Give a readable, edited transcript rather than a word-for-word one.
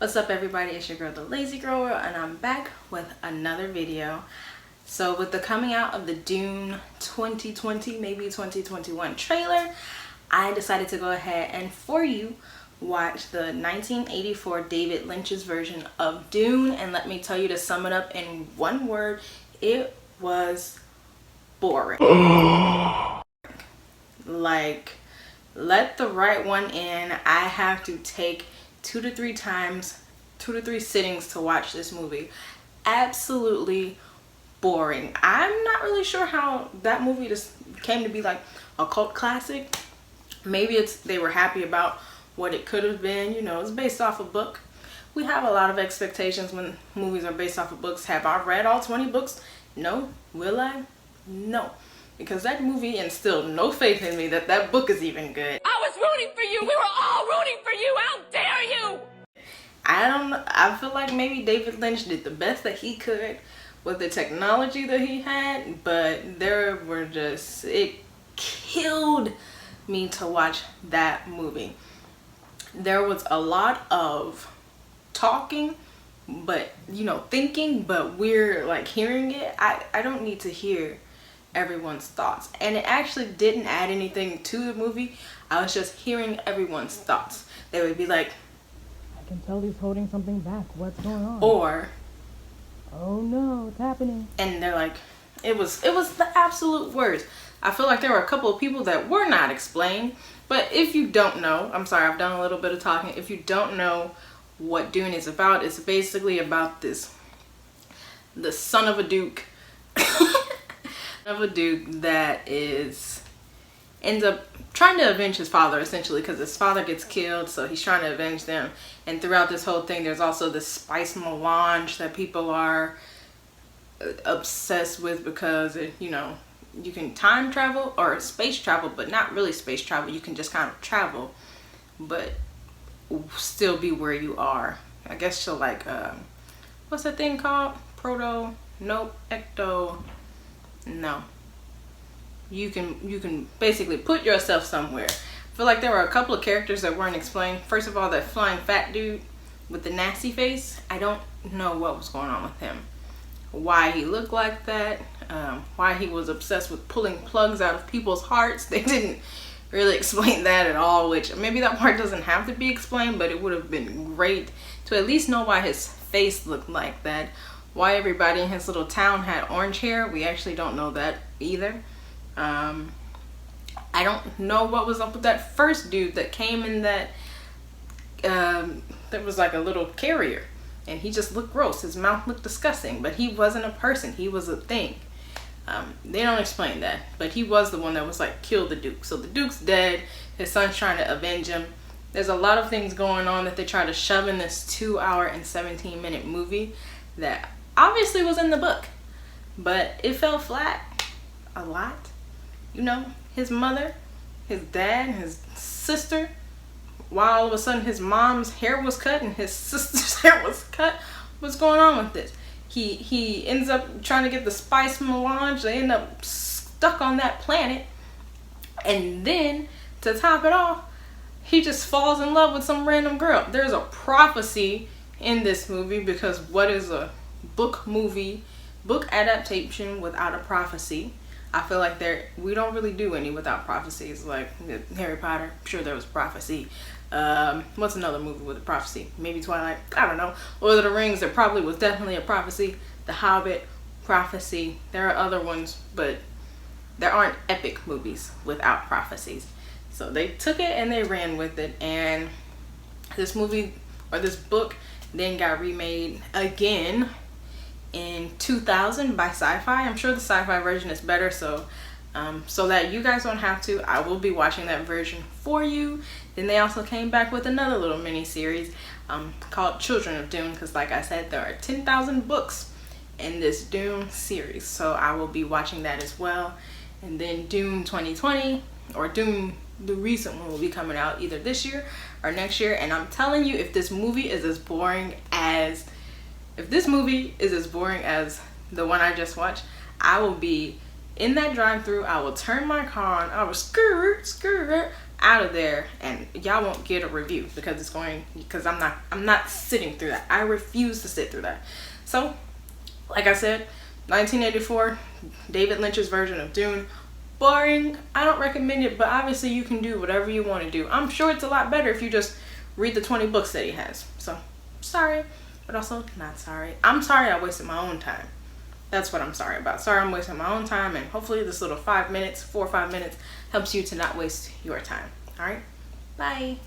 What's up everybody, it's your girl the Lazy Grower and I'm back with another video. So with the coming out of the Dune 2020, maybe 2021 trailer, I decided to go ahead and for you watch the 1984 David Lynch's version of Dune, and let me tell you, to sum it up in one word, it was boring. Like, let the right one in. I have to take 2 to 3 sittings to watch this movie. Absolutely boring. I'm not really sure how that movie just came to be like a cult classic. Maybe it's they were happy about what it could have been. You know, it's based off a book. We have a lot of expectations when movies are based off of books. Have I read all 20 books? No. Will I? No. Because that movie instilled no faith in me that that book is even good. I was rooting for you. We were all rooting for you. How dare you? I feel like maybe David Lynch did the best that he could with the technology that he had, but it killed me to watch that movie. There was a lot of talking, but thinking, but we're like hearing it. I don't need to hear everyone's thoughts, and it actually didn't add anything to the movie. I was just hearing everyone's thoughts. They would be like, I can tell he's holding something back. What's going on? or, oh no, it's happening. and they're like, it was the absolute worst. I feel like there were a couple of people that were not explained. But if you don't know, I'm sorry, I've done a little bit of talking. If you don't know what Dune is about, it's basically about the son of a duke that ends up trying to avenge his father, essentially, because his father gets killed, so he's trying to avenge them. And throughout this whole thing, there's also this spice melange that people are obsessed with, because you can time travel or space travel, but not really space travel. You can just kind of travel but still be where you are. I guess she'll like what's that thing called? No, you can basically put yourself somewhere. I feel like there were a couple of characters that weren't explained. First of all, that flying fat dude with the nasty face, I don't know what was going on with him, why he looked like that, why he was obsessed with pulling plugs out of people's hearts. They didn't really explain that at all, which maybe that part doesn't have to be explained, but it would have been great to at least know why his face looked like that. Why everybody in his little town had orange hair, we actually don't know that either. I don't know what was up with that first dude that came in that was like a little carrier, and he just looked gross. His mouth looked disgusting, but he wasn't a person, he was a thing. They don't explain that, but he was the one that was like, kill the duke. So the duke's dead, his son's trying to avenge him. There's a lot of things going on that they try to shove in this 2-hour and 17-minute movie that obviously was in the book, but it fell flat a lot. His mother, his dad, his sister, while all of a sudden his mom's hair was cut and his sister's hair was cut. What's going on with this? He ends up trying to get the spice melange. They end up stuck on that planet, and then to top it off, he just falls in love with some random girl. There's a prophecy in this movie, because what is a book adaptation without a prophecy? I feel like we don't really do any without prophecies. Like Harry Potter, I'm sure there was prophecy. What's another movie with a prophecy? Maybe Twilight, I don't know. Lord of the Rings, there probably was definitely a prophecy. The Hobbit, prophecy. There are other ones, but there aren't epic movies without prophecies. So they took it and they ran with it, and this movie, or this book, then got remade again in 2000 by Sci-Fi. I'm sure the Sci-Fi version is better, so that you guys don't have to, I will be watching that version for you. Then they also came back with another little mini series called Children of Dune, because like I said, there are 10,000 books in this Dune series, so I will be watching that as well. And then Dune 2020, or Dune the recent one, will be coming out either this year or next year. And I'm telling you, if this movie is as boring as the one I just watched, I will be in that drive-through. I will turn my car on. I will skirt. out of there, and y'all won't get a review because I'm not sitting through that. I refuse to sit through that. So, like I said, 1984, David Lynch's version of Dune. Boring. I don't recommend it, but obviously you can do whatever you want to do. I'm sure it's a lot better if you just read the 20 books that he has. So, sorry, but also not sorry. I'm sorry I wasted my own time. That's what I'm sorry about. Sorry I'm wasting my own time, and hopefully this little 4 or 5 minutes helps you to not waste your time. All right? Bye.